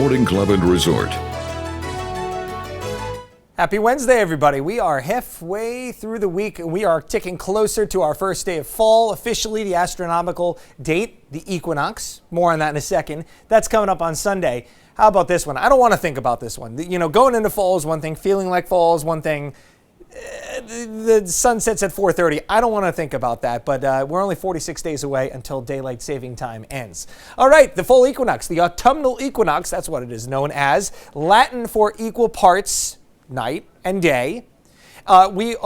Sporting Club and Resort. Happy Wednesday, everybody. We are halfway through the week and we are ticking closer to our first day of fall, officially the astronomical date, the equinox. More on that in a second. That's coming up on Sunday. How about this one? I don't want to think about this one. You know, going into fall is one thing, feeling like fall is one thing. The sun sets at 4:30. I don't want to think about that, but we're only 46 days away until daylight saving time ends. All right, the full equinox, the autumnal equinox, that's what it is known as. Latin for equal parts night and day. We're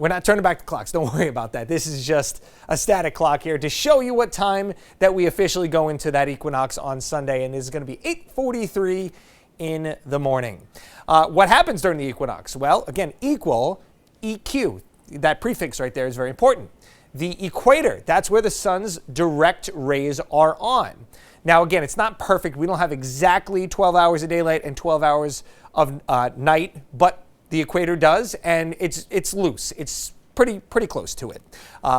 not turning back the clocks. Don't worry about that. This is just a static clock here to show you what time that we officially go into that equinox on Sunday, and this is going to be 8:43 in the morning. What happens during the equinox? Well, again, equal, EQ, that prefix right there is very important. The equator, that's where the sun's direct rays are on. Now, again, it's not perfect. We don't have exactly 12 hours of daylight and 12 hours of night, but the equator does, and it's loose. It's pretty close to it.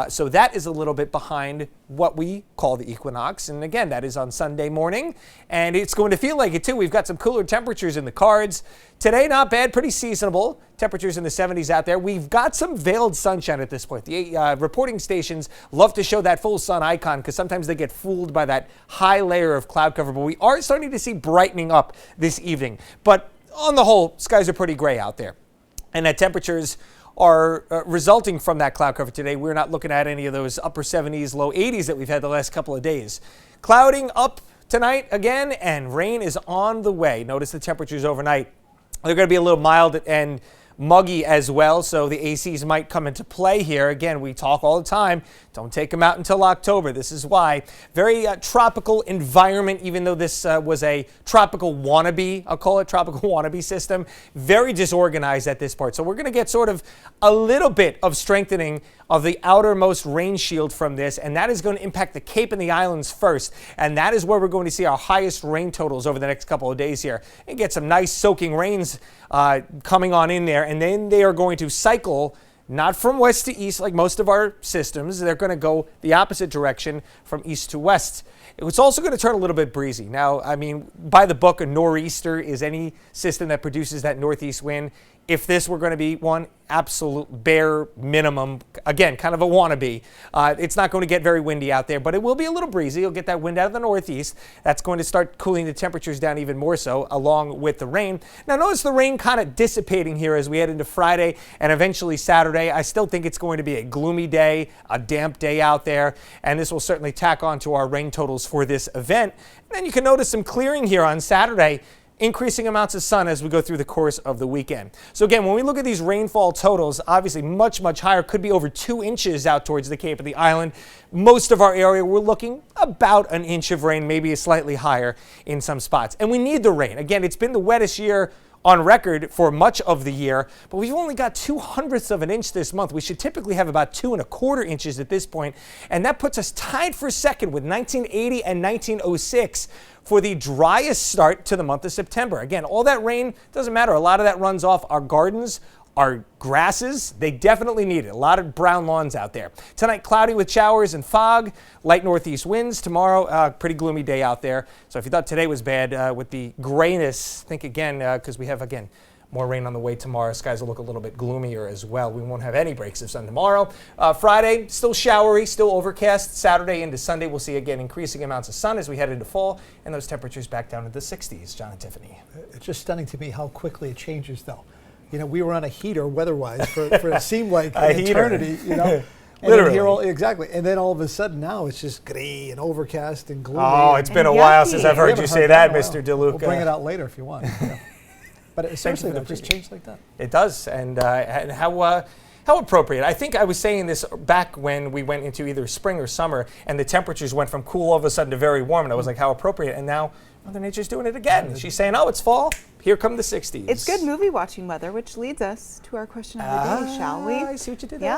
So that is a little bit behind what we call the equinox. And again, that is on Sunday morning, and it's going to feel like it too. We've got some cooler temperatures in the cards. Today, not bad, pretty seasonable. Temperatures in the 70s out there. We've got some veiled sunshine at this point. The reporting stations love to show that full sun icon because sometimes they get fooled by that high layer of cloud cover. But we are starting to see brightening up this evening. But on the whole, skies are pretty gray out there. And that temperatures are resulting from that cloud cover today. We're not looking at any of those upper 70s, low 80s that we've had the last couple of days. Clouding up tonight again, and rain is on the way. Notice the temperatures overnight. They're going to be a little mild and muggy as well, so the ACs might come into play here. Again, we talk all the time, don't take them out until October. This is why. Very tropical environment, even though this was a tropical wannabe, I'll call it tropical wannabe system. Very disorganized at this part. So we're going to get sort of a little bit of strengthening of the outermost rain shield from this, and that is going to impact the Cape and the islands first. And that is where we're going to see our highest rain totals over the next couple of days here. And get some nice soaking rains coming on in there, and then they are going to cycle not from west to east like most of our systems. They're going to go the opposite direction from east to west. It's also going to turn a little bit breezy. Now, I mean, by the book, a nor'easter is any system that produces that northeast wind. If this were going to be one, absolute bare minimum, again, kind of a wannabe. It's not going to get very windy out there, but it will be a little breezy. You'll get that wind out of the northeast. That's going to start cooling the temperatures down even more so, along with the rain. Now, notice the rain kind of dissipating here as we head into Friday and eventually Saturday. I still think it's going to be a gloomy day, a damp day out there, and this will certainly tack on to our rain totals for this event. And then you can notice some clearing here on Saturday. Increasing amounts of sun as we go through the course of the weekend. So again, when we look at these rainfall totals, obviously much higher, could be over 2 inches out towards the Cape of the Island. Most of our area, we're looking about an inch of rain, maybe slightly higher in some spots. And we need the rain. Again, it's been the wettest year on record for much of the year, but we've only got 0.02 of an inch this month. We should typically have about 2¼ inches at this point, and that puts us tied for second with 1980 and 1906 for the driest start to the month of September. Again, all that rain doesn't matter. A lot of that runs off our gardens, our grasses. They definitely need it. A lot of brown lawns out there. Tonight, cloudy with showers and fog, light northeast winds. Tomorrow, pretty gloomy day out there. So if you thought today was bad with the grayness, think again, because we have, again, more rain on the way tomorrow. Skies will look a little bit gloomier as well. We won't have any breaks of sun tomorrow. Friday, still showery, still overcast. Saturday into Sunday, we'll see again increasing amounts of sun as we head into fall, and those temperatures back down to the 60s. John and Tiffany. It's just stunning to me how quickly it changes, though. You know, we were on a heater weather-wise for it seemed like an eternity, you know. Literally. Exactly. And then all of a sudden now it's just gray and overcast and gloomy. Oh, it's been a while since I've heard you say that, Mr. DeLuca. We'll bring it out later if you want. Yeah. But seriously, it just changed like that. It does. And how appropriate. I think I was saying this back when we went into either spring or summer and the temperatures went from cool all of a sudden to very warm. And I was like, how appropriate. And now Mother Nature's doing it again. She's saying, oh, it's fall. Here come the 60s. It's good movie watching weather, which leads us to our question of the day, shall we? I see what you did there.